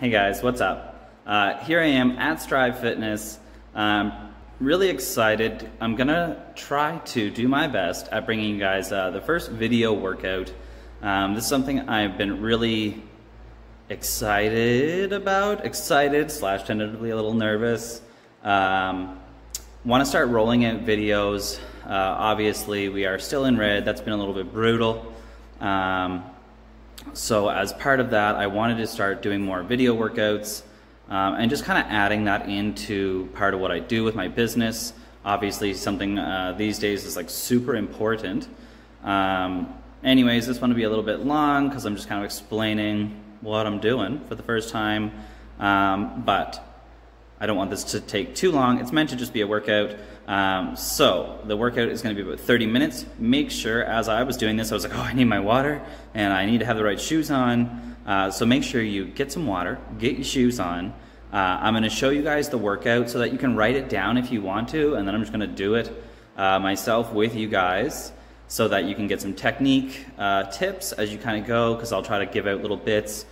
Hey guys, what's up? Here I am at Strive Fitness. Really excited. I'm gonna try to do my best at bringing you guys the first video workout. This is something I've been really excited about. Excited / tentatively a little nervous. Want to start rolling out videos. Obviously we are still in red. That's been a little bit brutal. So as part of that, I wanted to start doing more video workouts and just kind of adding that into part of what I do with my business. Obviously something these days is like super important. Anyways, this one will be a little bit long because I'm just kind of explaining what I'm doing for the first time. But I don't want this to take too long. It's meant to just be a workout. So the workout is going to be about 30 minutes. Make sure, as I was doing this, I was like, oh, I need my water and I need to have the right shoes on. So make sure you get some water, get your shoes on. I'm going to show you guys the workout so that you can write it down if you want to, and then I'm just going to do it myself with you guys so that you can get some technique tips as you kind of go, because I'll try to give out little bits.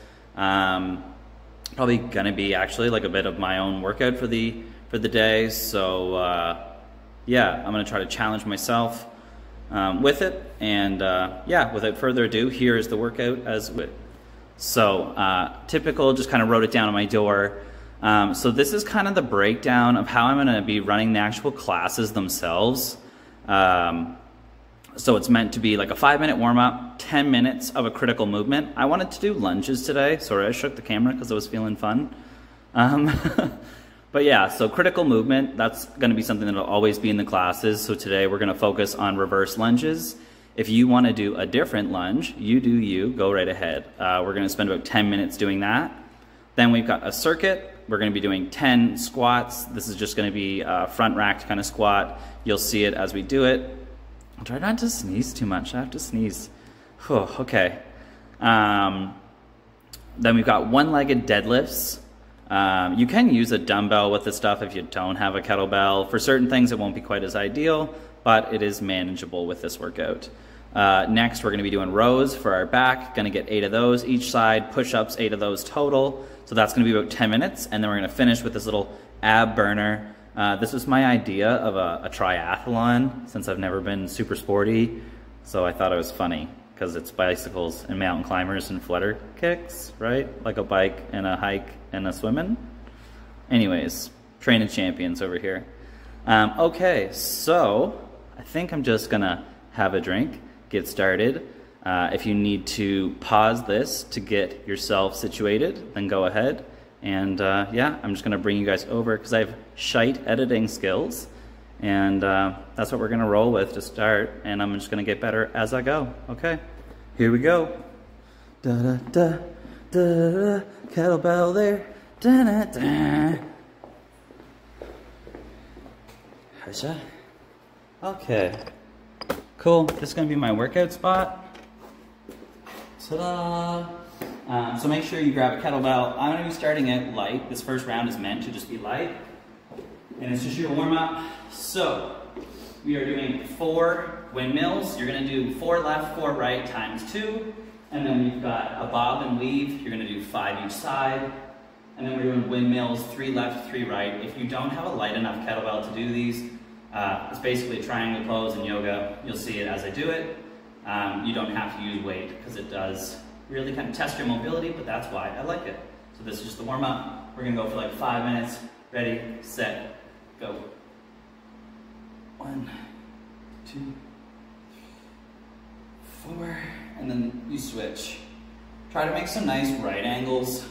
Probably going to be actually like a bit of my own workout for the day. So yeah, I'm going to try to challenge myself with it. And yeah, without further ado, here is the workout as with. So typical, just kind of wrote it down on my door. So this is kind of the breakdown of how I'm going to be running the actual classes themselves. So it's meant to be like a 5-minute warm-up, 10 minutes of a critical movement. I wanted to do lunges today. Sorry, I shook the camera because I was feeling fun. But yeah, so critical movement, that's going to be something that will always be in the classes. So today we're going to focus on reverse lunges. If you want to do a different lunge, you do you, go right ahead. We're going to spend about 10 minutes doing that. Then we've got a circuit. We're going to be doing 10 squats. This is just going to be a front racked kind of squat. You'll see it as we do it. I'll try not to sneeze too much. I have to sneeze. Whew, okay. Then we've got one-legged deadlifts. You can use a dumbbell with this stuff if you don't have a kettlebell. For certain things, it won't be quite as ideal, but it is manageable with this workout. Next, we're going to be doing rows for our back. Going to get 8 of those each side. Push-ups, 8 of those total. So that's going to be about 10 minutes, and then we're going to finish with this little ab burner. This was my idea of a triathlon, since I've never been super sporty, so I thought it was funny, because it's bicycles and mountain climbers and flutter kicks, right? Like a bike and a hike and a swimming. Anyways, training champions over here. Okay, so I think I'm just gonna have a drink, get started. If you need to pause this to get yourself situated, then go ahead. And yeah, I'm just going to bring you guys over because I have shite editing skills. And that's what we're going to roll with to start. And I'm just going to get better as I go. Okay, here we go. Da-da-da, da-da, kettlebell there. Da-da-da. Okay, cool. This is going to be my workout spot. Ta-da! So make sure you grab a kettlebell. I'm going to be starting out light. This first round is meant to just be light. And it's just your warm-up. So we are doing 4 windmills. You're going to do 4 left, 4 right times 2. And then we've got a bob and weave. You're going to do 5 each side. And then we're doing windmills, 3 left, 3 right. If you don't have a light enough kettlebell to do these, it's basically a triangle pose in yoga. You'll see it as I do it. You don't have to use weight because it does really kind of test your mobility, but that's why I like it. So this is just the warm-up. We're going to go for like 5 minutes. Ready, set, go. 1, 2, 4, and then you switch. Try to make some nice right angles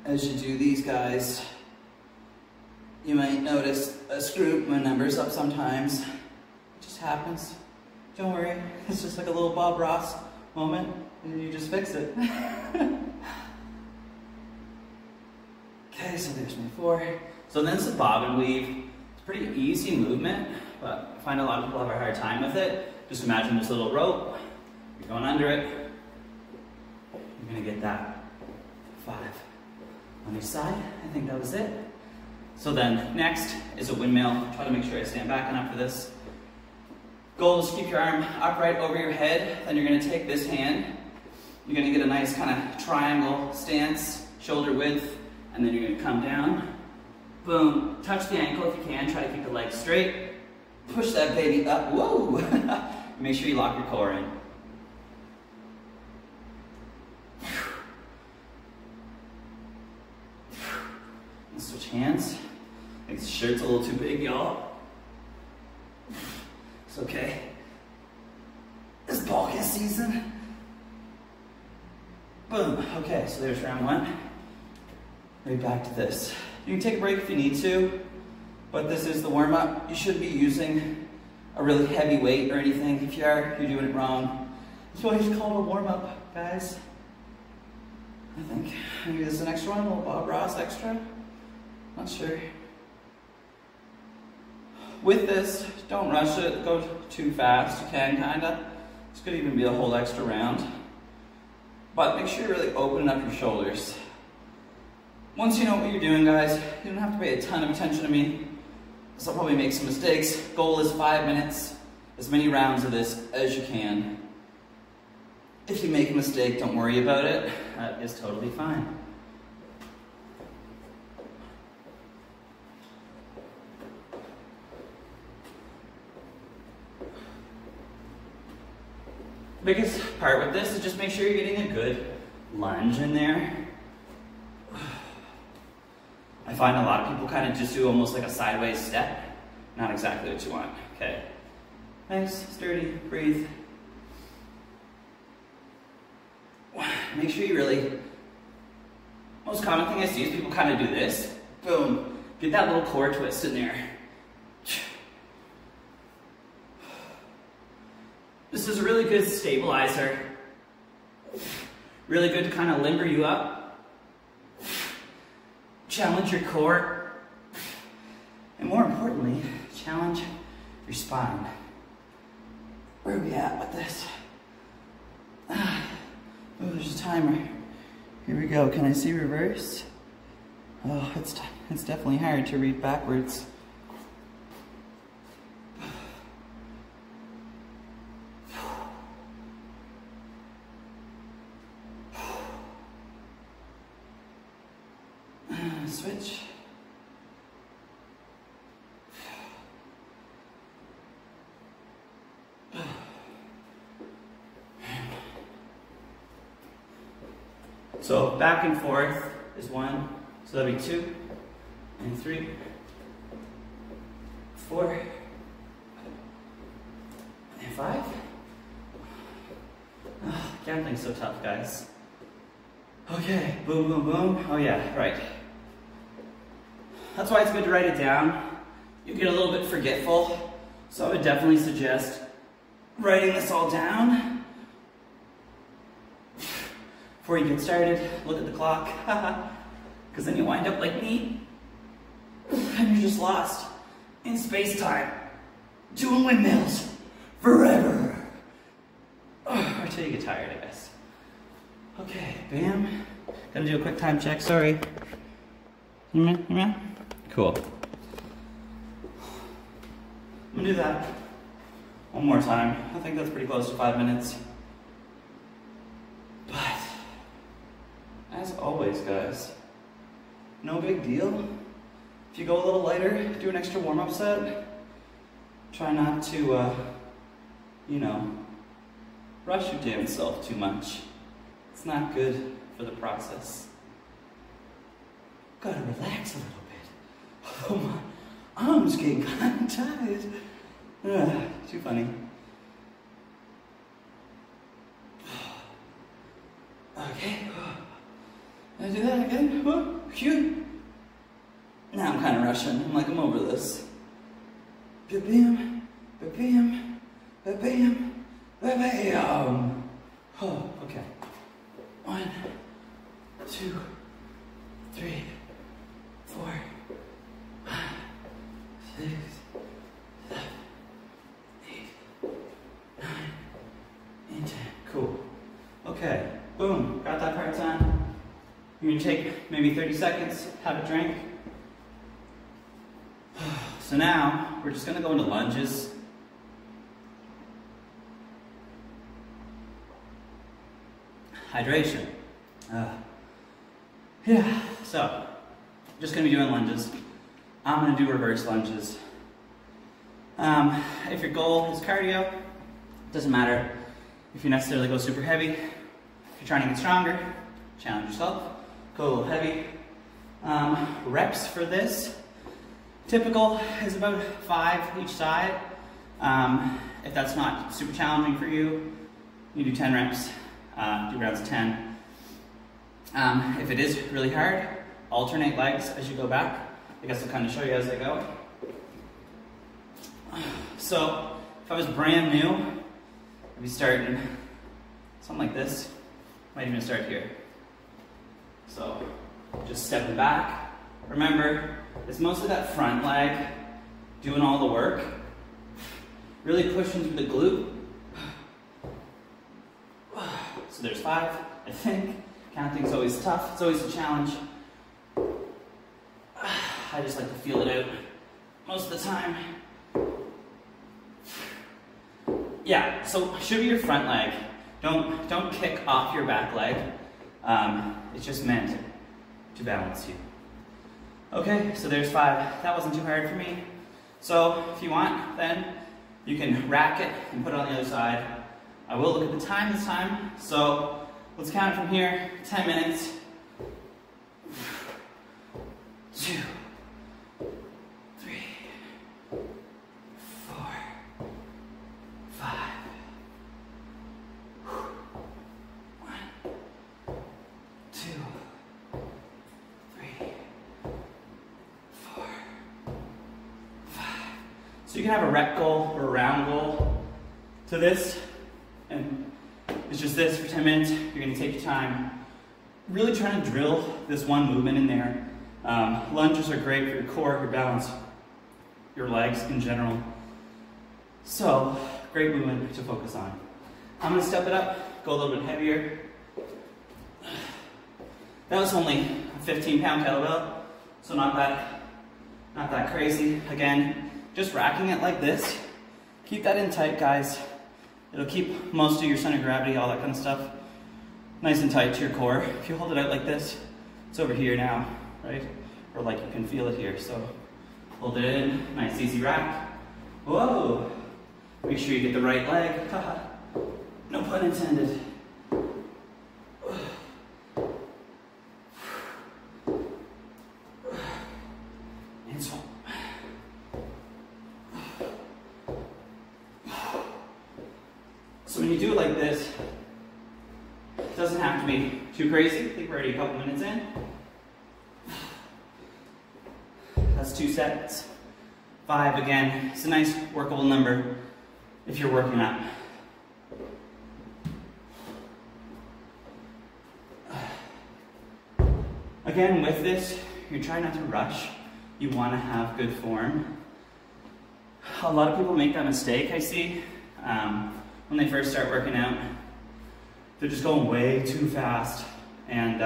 as you do these guys. You might notice I screw my numbers up sometimes. It just happens. Don't worry, it's just like a little Bob Ross moment, and you just fix it. Okay, so there's my 4. So then it's a bob and weave. It's a pretty easy movement, but I find a lot of people have a hard time with it. Just imagine this little rope. You're going under it. You're gonna get that 5 on each side. I think that was it. So then next is a windmill. Try to make sure I stand back enough for this. Goal is to keep your arm upright over your head. Then you're going to take this hand. You're going to get a nice kind of triangle stance. shoulder width, and then you're gonna come down. Boom, touch the ankle if you can, try to keep the legs straight. Push that baby up, whoa! Make sure you lock your core in. And switch hands. I think the shirt's a little too big, y'all. It's okay. It's ball kiss season. Boom, okay, so there's round one. Right back to this. You can take a break if you need to, but this is the warm-up. You shouldn't be using a really heavy weight or anything. If you are, you're doing it wrong. That's why it's called a warm-up, guys. I think maybe this is an extra one, a little Bob Ross extra. Not sure. With this, don't rush it, go too fast. You can, kinda. This could even be a whole extra round. But make sure you're really opening up your shoulders. Once you know what you're doing, guys, you don't have to pay a ton of attention to me. So I'll probably make some mistakes. Goal is 5 minutes, as many rounds of this as you can. If you make a mistake, don't worry about it. That is totally fine. The biggest part with this is just make sure you're getting a good lunge in there. I find a lot of people kind of just do almost like a sideways step. Not exactly what you want. Okay. Nice, sturdy, breathe. Make sure you really, most common thing I see is people kind of do this. Boom. Get that little core twist in there. This is a really good stabilizer. Really good to kind of limber you up. Challenge your core. And more importantly, challenge your spine. Where are we at with this? Oh, there's a timer. Here we go. Can I see reverse? Oh, it's definitely hard to read backwards. Switch. So back and forth is 1, so that'll be 2, and 3, 4, and 5. Oh, gambling's so tough, guys. Okay, boom, boom, boom. Oh yeah, right. That's why it's good to write it down. You get a little bit forgetful, so I would definitely suggest writing this all down. Before you get started, look at the clock, because then you wind up like me, and you're just lost in space-time, doing windmills forever. Oh, or till you get tired, I guess. Okay, bam. Gotta do a quick time check, sorry. Cool. I'm gonna do that one more time. I think that's pretty close to 5 minutes. But, as always, guys, no big deal. If you go a little lighter, do an extra warm-up set. Try not to, you know, rush your damn self too much. It's not good for the process. Gotta relax a little bit. Oh, my arm's getting kind of tired. Too funny. Okay. Can I do that again? Oh, cute. Now I'm kind of rushing. I'm like, I'm over this. Ba-bam, ba-bam, ba-bam, ba-bam. Oh, okay. 1, 2, 3, 4, 5, 6, 7, 8, 9, and 10. Cool. Okay. Boom. Got that part done. You're gonna take maybe 30 seconds, have a drink. So now we're just gonna go into lunges. Hydration. Yeah, so just gonna be doing lunges. I'm gonna do reverse lunges. If your goal is cardio, doesn't matter if you necessarily go super heavy. If you're trying to get stronger, challenge yourself, go a little heavy. Reps for this, typical is about 5 each side. If that's not super challenging for you, you do 10 reps, do rounds of 10. If it is really hard, alternate legs as you go back. I guess I'll kind of show you as I go. So, if I was brand new, I'd be starting something like this. Might even start here. So, just stepping back. Remember, it's mostly that front leg doing all the work. Really pushing through the glute. So there's 5, I think. Counting's always tough. It's always a challenge. I just like to feel it out most of the time. Yeah, so should be your front leg. Don't kick off your back leg. It's just meant to balance you. Okay, so there's 5. That wasn't too hard for me. So if you want, then you can rack it and put it on the other side. I will look at the time this time. So let's count from here. 10 minutes. 2, 3, 4, 5. 1, 2, 3, 4, 5. So you can have a rep goal or a round goal to this, and it's just this for 10 minutes. You're going to take your time, really trying to drill this one movement in there. Lunges are great for your core, your balance, your legs in general. So, great movement to focus on. I'm going to step it up, go a little bit heavier. That was only a 15-pound kettlebell, so not that crazy. Again, just racking it like this. Keep that in tight, guys. It'll keep most of your center of gravity, all that kind of stuff, nice and tight to your core. If you hold it out like this, it's over here now, right? Or like you can feel it here. So hold it in, nice easy rack. Whoa! Make sure you get the right leg. No pun intended. And swap. So when you do it like this, it doesn't have to be too crazy. I think we're already a couple minutes in. That's 2 sets. 5 again. It's a nice workable number if you're working up. Again, with this, you're trying not to rush. You want to have good form. A lot of people make that mistake, I see. When they first start working out, they're just going way too fast. And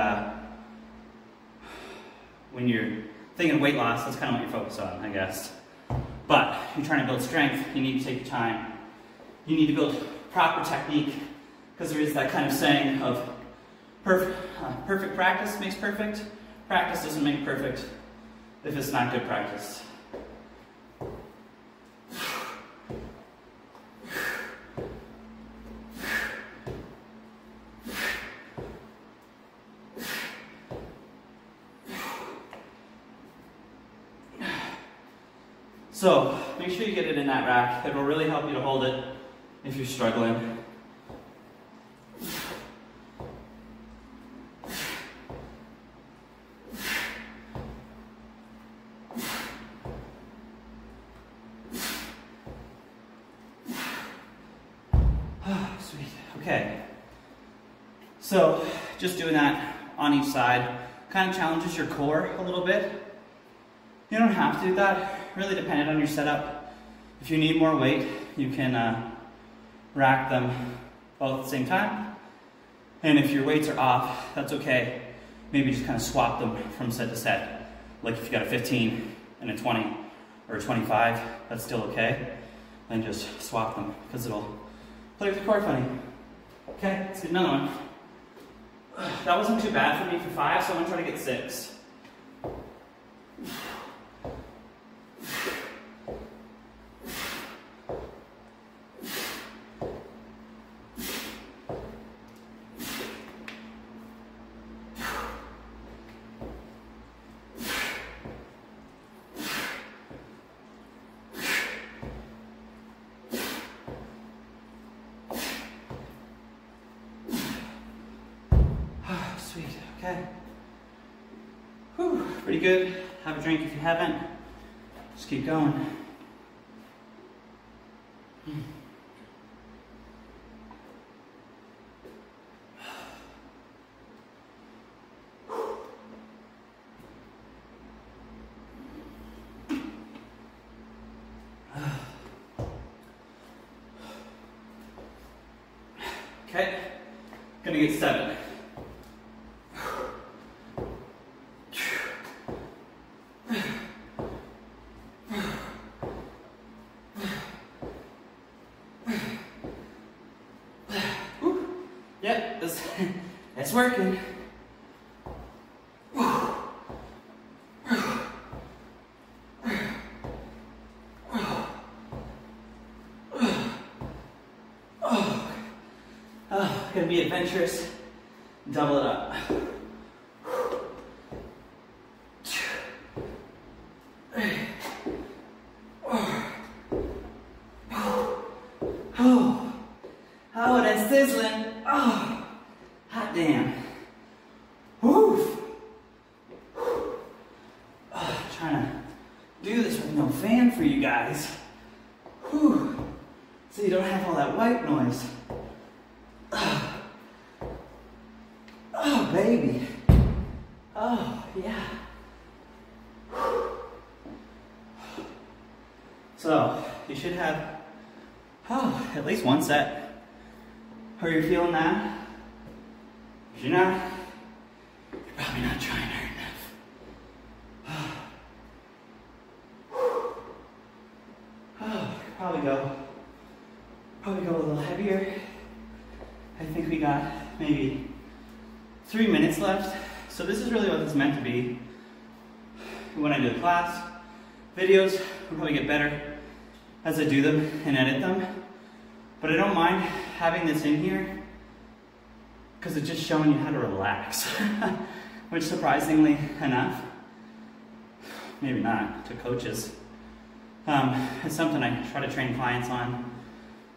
when you're thinking of weight loss, that's kind of what you're focused on, I guess. But you're trying to build strength, you need to take your time. You need to build proper technique, because there is that kind of saying of perfect practice makes perfect. Practice doesn't make perfect if it's not good practice. So, make sure you get it in that rack. It will really help you to hold it if you're struggling. Sweet. Okay. So, just doing that on each side kind of challenges your core a little bit. You don't have to do that. Really dependent on your setup. If you need more weight, you can rack them both at the same time. And if your weights are off, that's okay. Maybe just kind of swap them from set to set. Like if you got a 15 and a 20 or a 25, that's still okay. Then just swap them because it'll play with your core funny. Okay, let's do another one. That wasn't too bad for me for 5, so I'm gonna try to get 6. Sweet, okay. Whew, pretty good. Have a drink if you haven't. Just keep going. Okay, gonna get 7. Yep, it's working. Oh, gonna be adventurous. Double it up. Oh, that's sizzling. Oh, hot damn. Woof. Oh, trying to do this with no fan for you guys. Whew. So you don't have all that white noise. Oh, baby. Oh, yeah. So, you should have, at least one set. How are you feeling now? If you're not, you're probably not trying hard enough. Probably go a little heavier. I think we got maybe 3 minutes left. So this is really what this is meant to be. When I do the class, videos will probably get better as I do them and edit them. But I don't mind having this in here because it's just showing you how to relax, which surprisingly enough, maybe not to coaches, it's something I try to train clients on,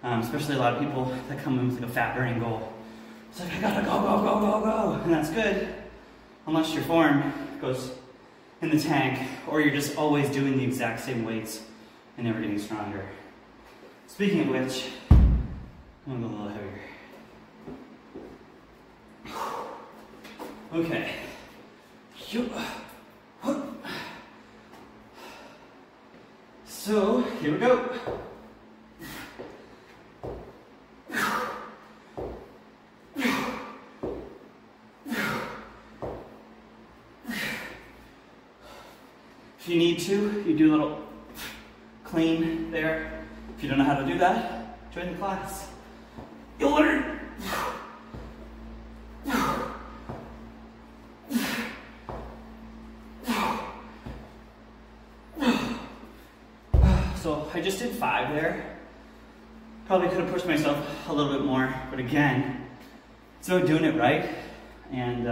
especially a lot of people that come in with like a fat burning goal. It's like, I gotta go, go, go, go, go, and that's good, unless your form goes in the tank or you're just always doing the exact same weights and never getting stronger. Speaking of which, I'm gonna go a little heavier. Okay. So, here we go. If you need to, you do a little clean there. If you don't know how to do that, join the class. You'll learn. So I just did 5 there. Probably could have pushed myself a little bit more, but again, it's about doing it right. And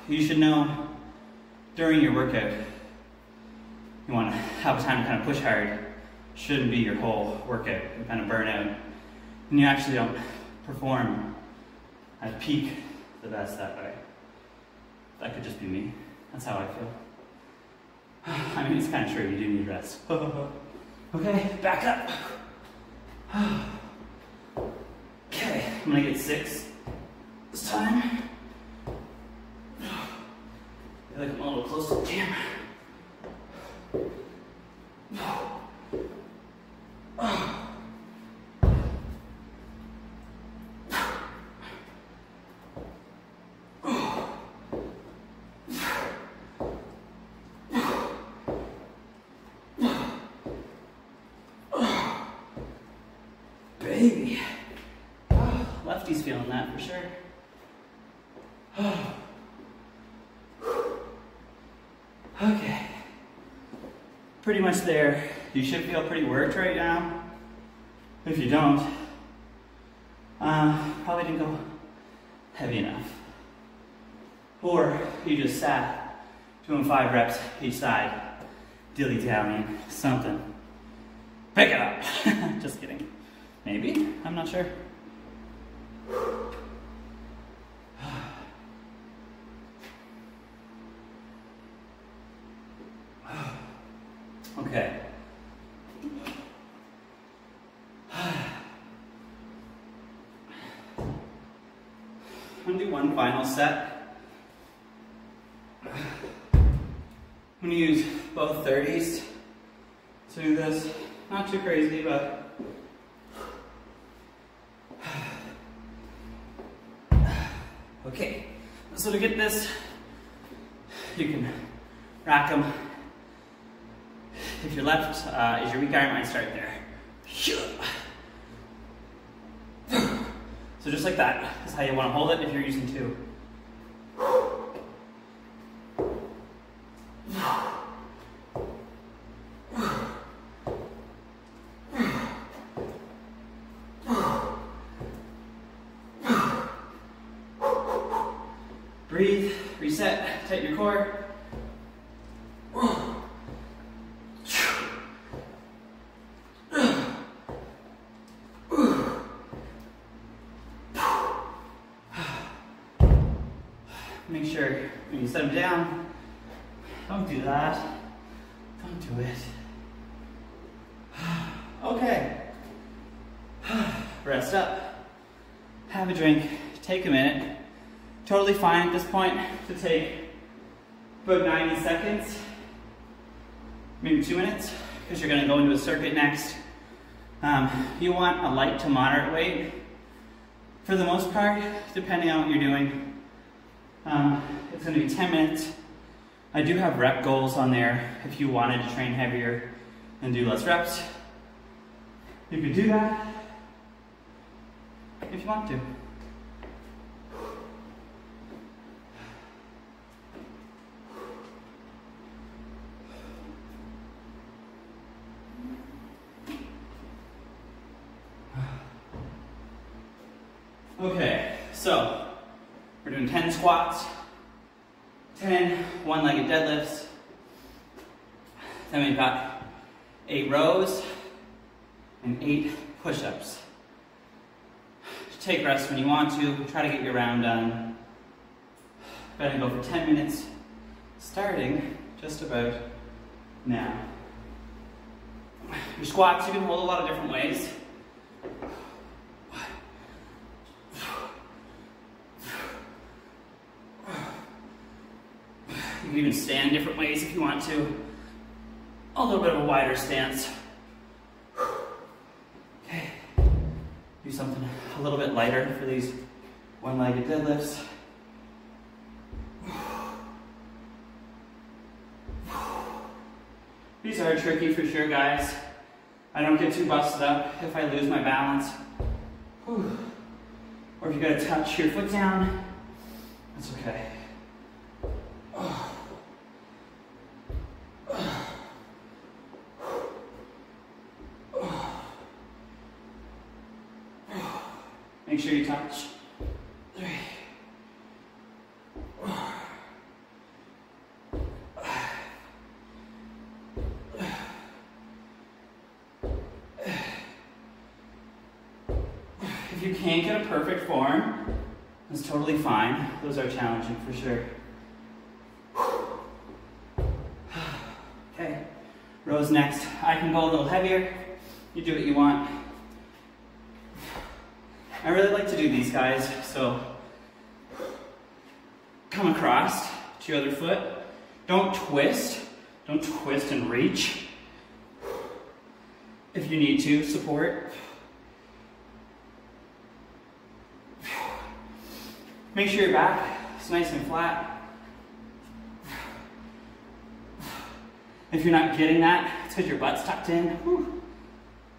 you should know during your workout, you want to have a time to kind of push hard. Shouldn't be your whole workout. You kind of burn out, and you actually don't perform at peak the best that way. That could just be me. That's how I feel. I mean, it's kind of true. You do need rest. Okay, back up. Okay, I'm gonna get 6 this time. I feel like I'm a little close to the camera. Baby. for sure. Okay. Pretty much there. You should feel pretty worked right now. If you don't, probably didn't go heavy enough. Or you just sat doing 5 reps each side, dilly-dallying, something. Pick it up. Just kidding. Maybe, I'm not sure. Okay. I'm gonna do one final set. I'm gonna use both 30s to do this. Not too crazy, but okay. So to get this, you can rack them. If your left is your weak arm, I start there. So just like that is how you want to hold it if you're using 2. Breathe, reset, tighten your core. Make sure when you set them down, don't do that. Don't do it. Okay. Rest up. Have a drink. Take a minute. Totally fine at this point to take about 90 seconds, maybe 2 minutes, because you're going to go into a circuit next. You want a light to moderate weight. For the most part, depending on what you're doing, it's going to be 10 minutes. I do have rep goals on there if you wanted to train heavier and do less reps. You could do that if you want to. Okay, so we're doing 10 squats, 10 one-legged deadlifts, then we've got 8 rows and 8 push-ups. Take rest when you want to, try to get your round done. We're gonna go for 10 minutes, starting just about now. Your squats, you can hold a lot of different ways. You can even stand different ways if you want to. A little bit of a wider stance. Okay. Do something a little bit lighter for these one-legged deadlifts. These are tricky for sure, guys. I don't get too busted up if I lose my balance. Or if you gotta touch your foot down, that's okay. Make sure you touch. 3. If you can't get a perfect form, that's totally fine. Those are challenging for sure. Okay, rows next. I can go a little heavier. You do what you want. I really like to do these guys, so come across to your other foot. Don't twist and reach. If you need to, support. Make sure your back is nice and flat. If you're not getting that, it's because your butt's tucked in. Whew.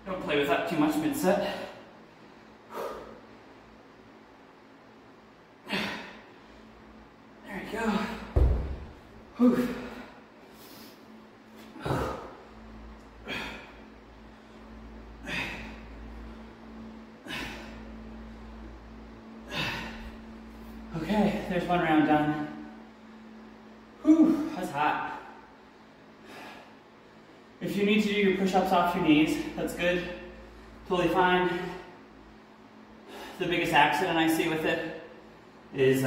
Don't play with that too much mid-set. we go. Whew. Okay, there's one round done. Whew, that's hot. If you need to do your push-ups off your knees, that's good. Totally fine. The biggest accident I see with it is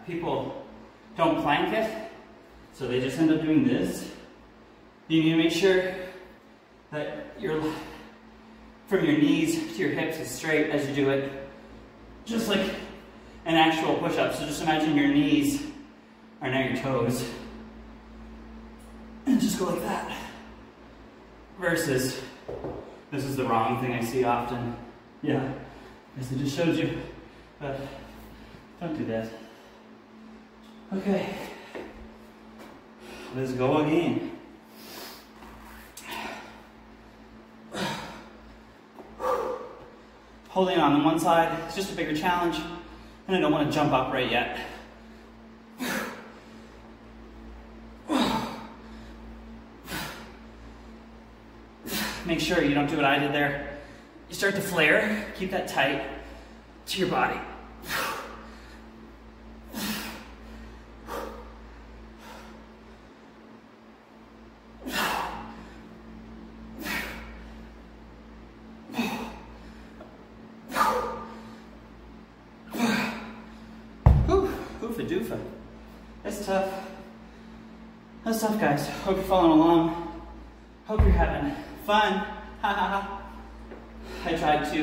people don't plank it, so they just end up doing this. You need to make sure that from your knees to your hips is straight as you do it, just like an actual push-up. So just imagine your knees are now your toes, and just go like that. Versus, this is the wrong thing I see often. Yeah, because I just showed you, but don't do that. Okay, let's go again. Holding on one side, it's just a bigger challenge, and I don't want to jump up right yet. Make sure you don't do what I did there. You start to flare, keep that tight to your body. Oofa doofa. That's tough. That's tough, guys. Hope you're following along. Hope you're having fun. Ha ha ha. I tried to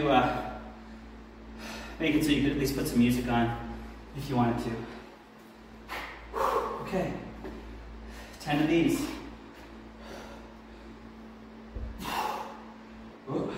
make it so you could at least put some music on if you wanted to. Okay. 10 of these. Whoa.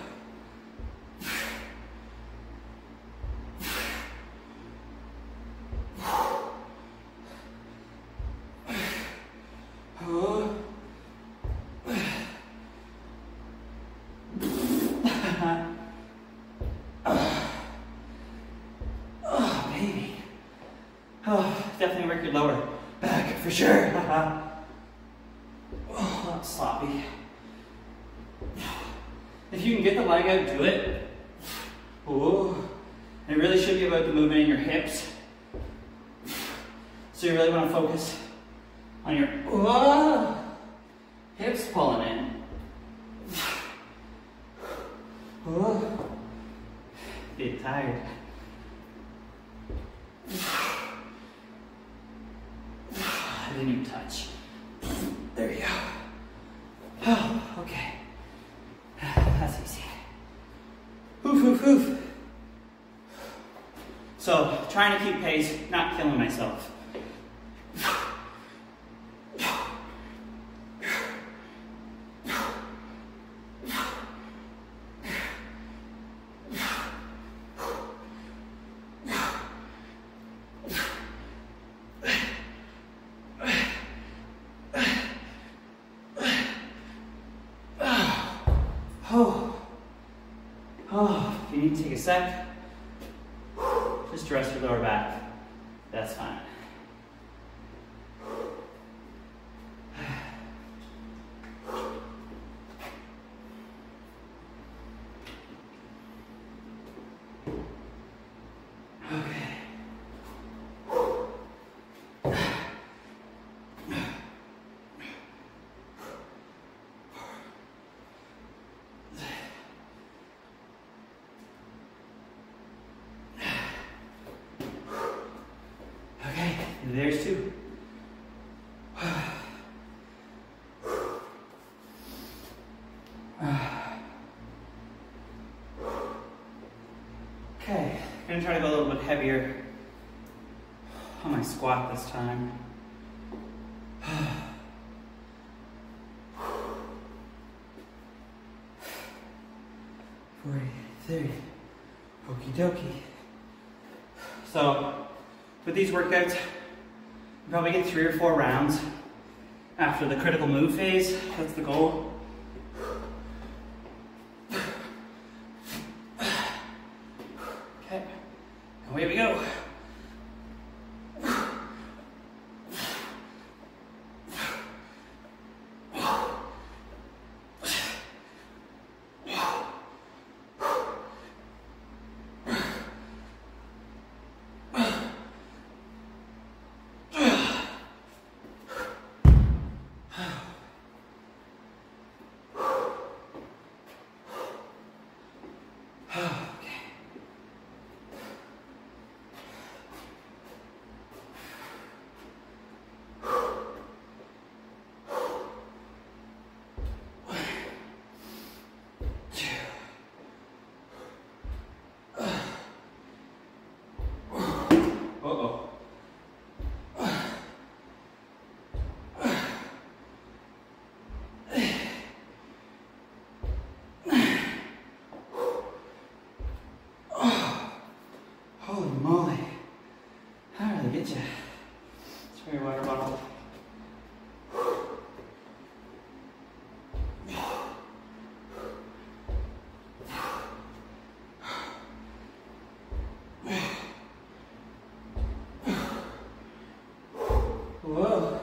Oh, definitely work your lower back for sure. Oh, that's sloppy. If you can get the leg out, do it. Oh, it really should be about the movement in your hips. So you really want to focus on your hips pulling in. Get tired. I didn't even touch. There you go. Oh, okay. That's easy. Oof, oof, oof. So, trying to keep pace, not killing myself. Oh, if you need to take a sec, just rest your lower back. That's fine. Okay. There's two. Okay, I'm gonna try to go a little bit heavier on my squat this time. 40, 30, okie dokie. So, with these workouts, you probably get 3 or 4 rounds after the critical move phase. That's the goal. Okay, away we go. Look at you. Try your water bottle. Whoa.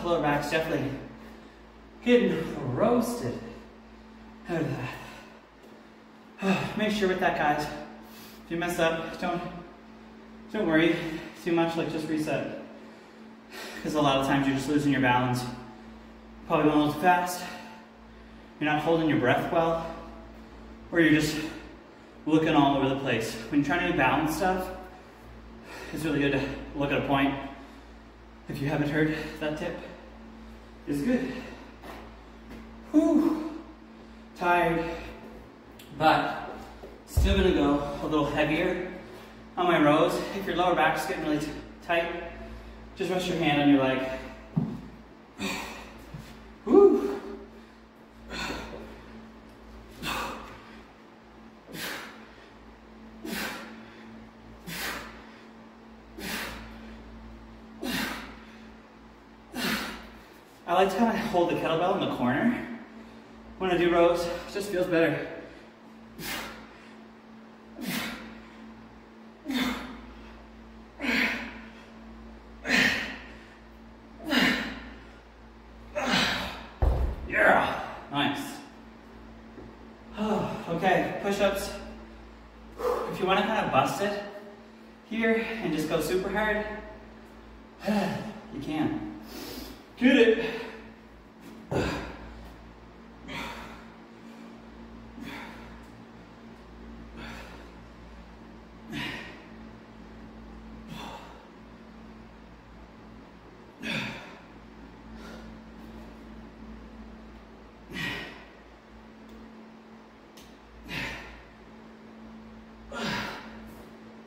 Lower back's definitely getting roasted out of that. Make sure with that, guys, if you mess up, don't worry too much, like just reset. Because a lot of times you're just losing your balance. Probably going a little too fast. You're not holding your breath well. Or you're just looking all over the place. When you're trying to do balance stuff, it's really good to look at a point. If you haven't heard that tip, it's good. Whew. Tired, but still gonna go a little heavier on my rows. If your lower back's getting really tight, just rest your hand on your leg. Whew. I like to kind of hold the kettlebell in the corner when I do rows. It just feels better. Yeah, nice. Okay, push-ups. If you want to kind of bust it here and just go super hard, you can. Get it.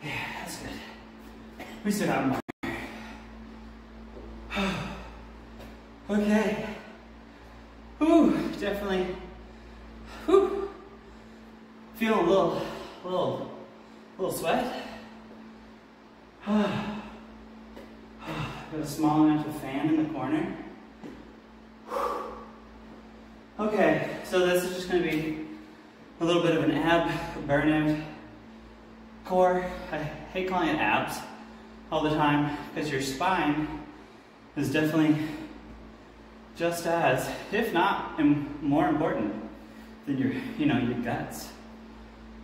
Yeah, that's good. We still have more. Okay. Whew, definitely. Whew. Feeling a little sweat. Got a small amount of fan in the corner. Okay, so this is just going to be a little bit of an ab burnout core. I hate calling it abs all the time because your spine is definitely just as, if not more important than your guts.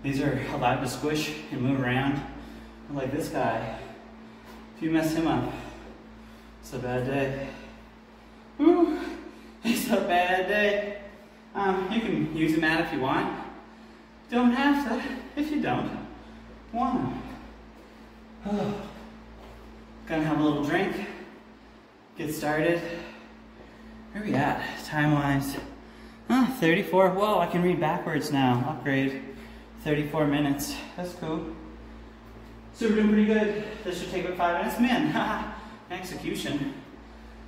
These are allowed to squish and move around. Like this guy, if you mess him up, it's a bad day. Woo, it's a bad day. You can use a mat if you want. Don't have to if you don't want to. Gonna have a little drink. Get started. Where are we at, time-wise? 34, whoa, I can read backwards now, upgrade. 34 minutes, that's cool. So we're doing pretty good. This should take about 5 minutes. Man, execution.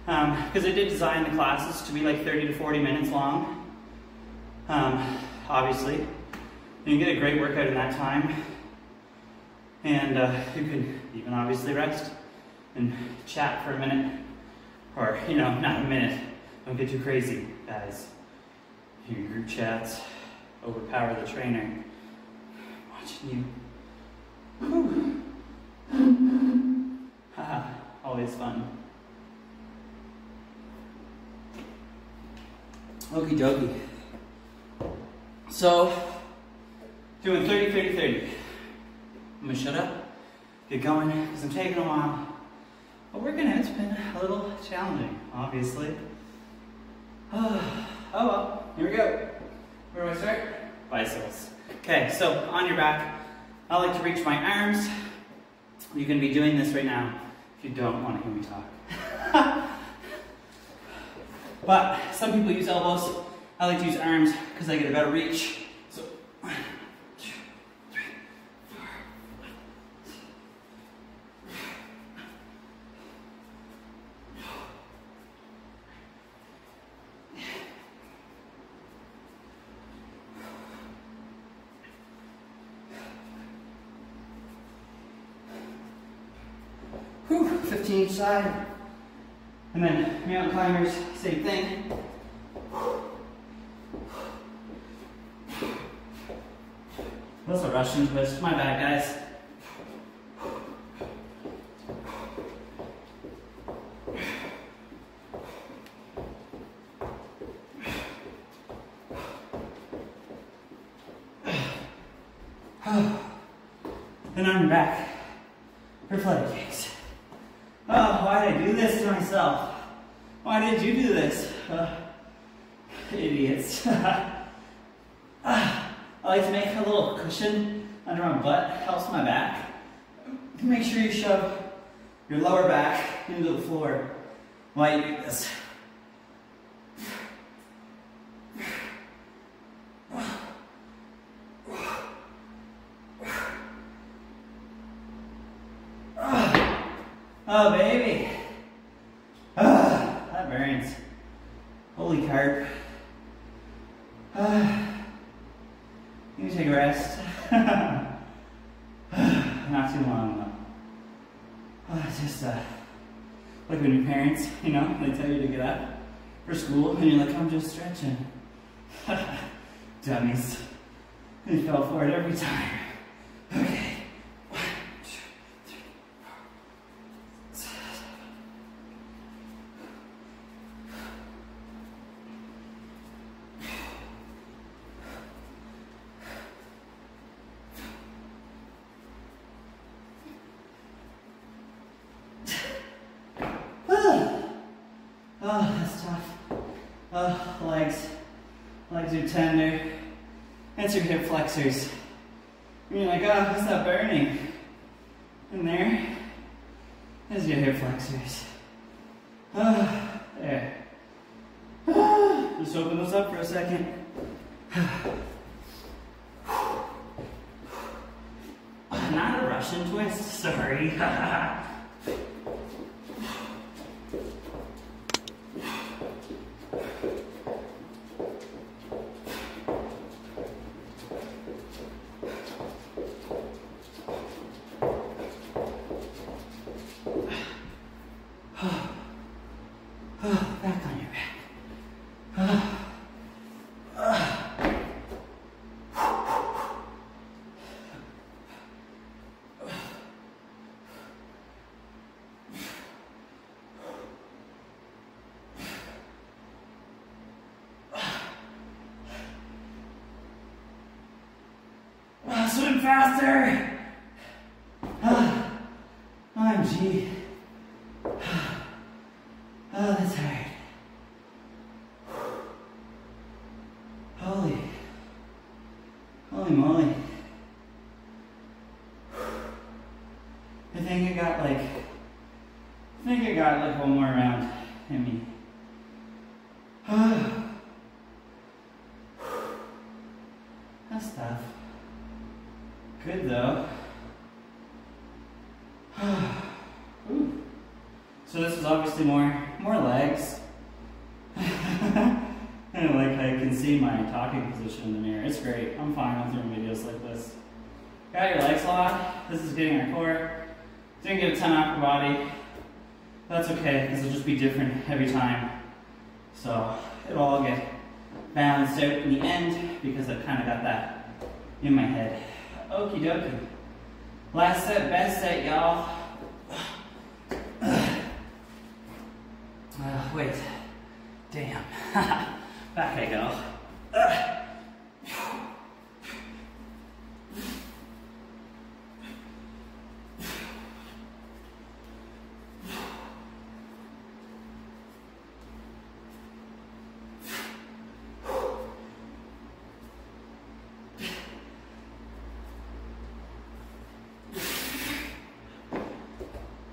Because I did design the classes to be like 30 to 40 minutes long. Obviously. You can get a great workout in that time. And you can even obviously rest and chat for a minute. Or, not a minute. Don't get too crazy, guys. Your group chats overpower the trainer. Watching you. Whew. Haha, always fun. Okie dokie. So, doing 30, 30, 30. I'm gonna shut up, get going, because I'm taking a while. But working out's been a little challenging, obviously. Oh well, here we go. Where do I start? Bicycles. Okay, so on your back, I like to reach my arms. You can be doing this right now if you don't want to hear me talk. But some people use elbows. I like to use arms because I get a better reach. So 1, 2, 3, 4. 15 each side. And then mountain climbers, same thing. That's a Russian twist. My bad, guys. And I'm back for flutter kicks. Oh, why did I do this to myself? Why did you do this? Idiots. I like to make a little cushion under my butt, helps my back. Make sure you shove your lower back into the floor while you do this. Oh, baby. That burns. Holy carp. You take a rest. Not too long though. It's just like when your parents, you know, they tell you to get up for school and you're like, I'm just stretching. Dummies. You fell for it every time. Okay. Oh, that's tough. Oh, legs. Legs are tender. That's your hip flexors. And you're like, oh, what's that burning? In there is your hip flexors. Oh, there. Just open those up for a second. Not a Russian twist, sorry. Back on your back. Swim faster! OMG. Oh, that's hard. Holy moly. I think I got like one more round in me. That's tough. Good though. Ooh. So this is obviously more legs. I like how you can see my talking position in the mirror. It's great. I'm fine with doing videos like this. Got your legs locked. This is getting our core. Didn't get a ton off your body. That's okay, because it'll just be different every time. So it'll all get balanced out in the end because I've kind of got that in my head. Okie dokie. Last set, best set, y'all. Wait. Damn. Back I go.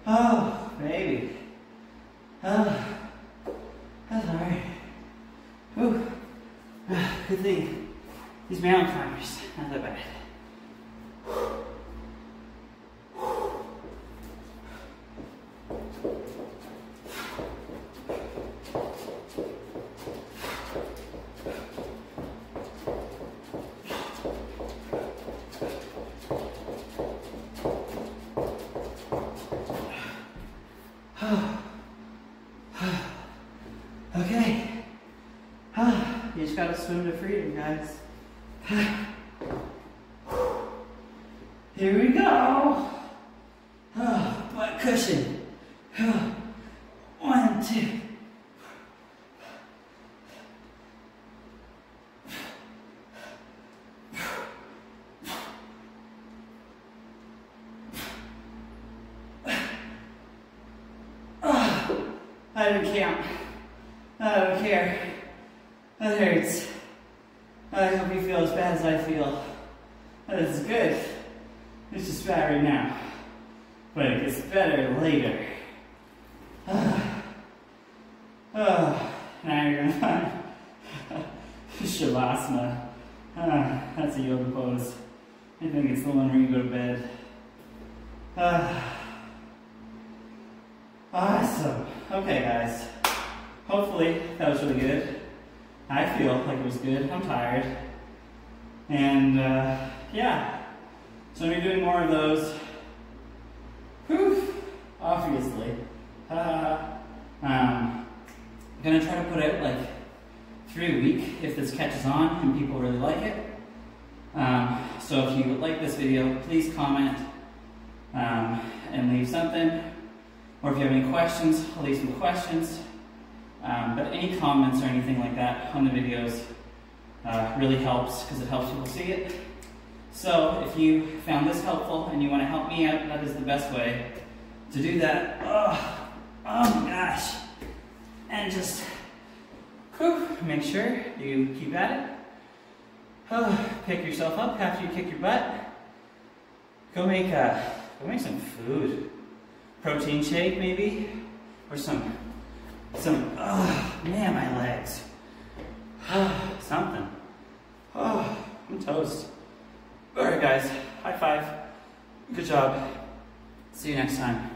Oh, baby. Oh, that's hard. Whew. Good thing. These mountain climbers, not that bad. Okay. You just gotta swim to freedom, guys. Here we go. Butt cushion. 1, 2. I didn't count. I don't care. That hurts. I hope you feel as bad as I feel. That is good. It's just bad right now. But it gets better later. Now you're gonna find Shavasana. That's a yoga pose. I think it's the one where you go to bed. Awesome. Okay, guys. Hopefully that was really good. I feel like it was good. I'm tired. And yeah. So I'm doing more of those. Whew. Obviously. I'm gonna try to put out like 3 a week if this catches on and people really like it. So if you like this video, please comment and leave something. Or if you have any questions, I'll leave some questions. But any comments or anything like that on the videos really helps because it helps people see it. So if you found this helpful and you want to help me out, that is the best way to do that. Oh my gosh. And just make sure you keep at it. Pick yourself up after you kick your butt. Go make some food. Protein shake maybe, or some. Oh man, my legs. Something. Oh, I'm toast. All right, guys. High five. Good job. See you next time.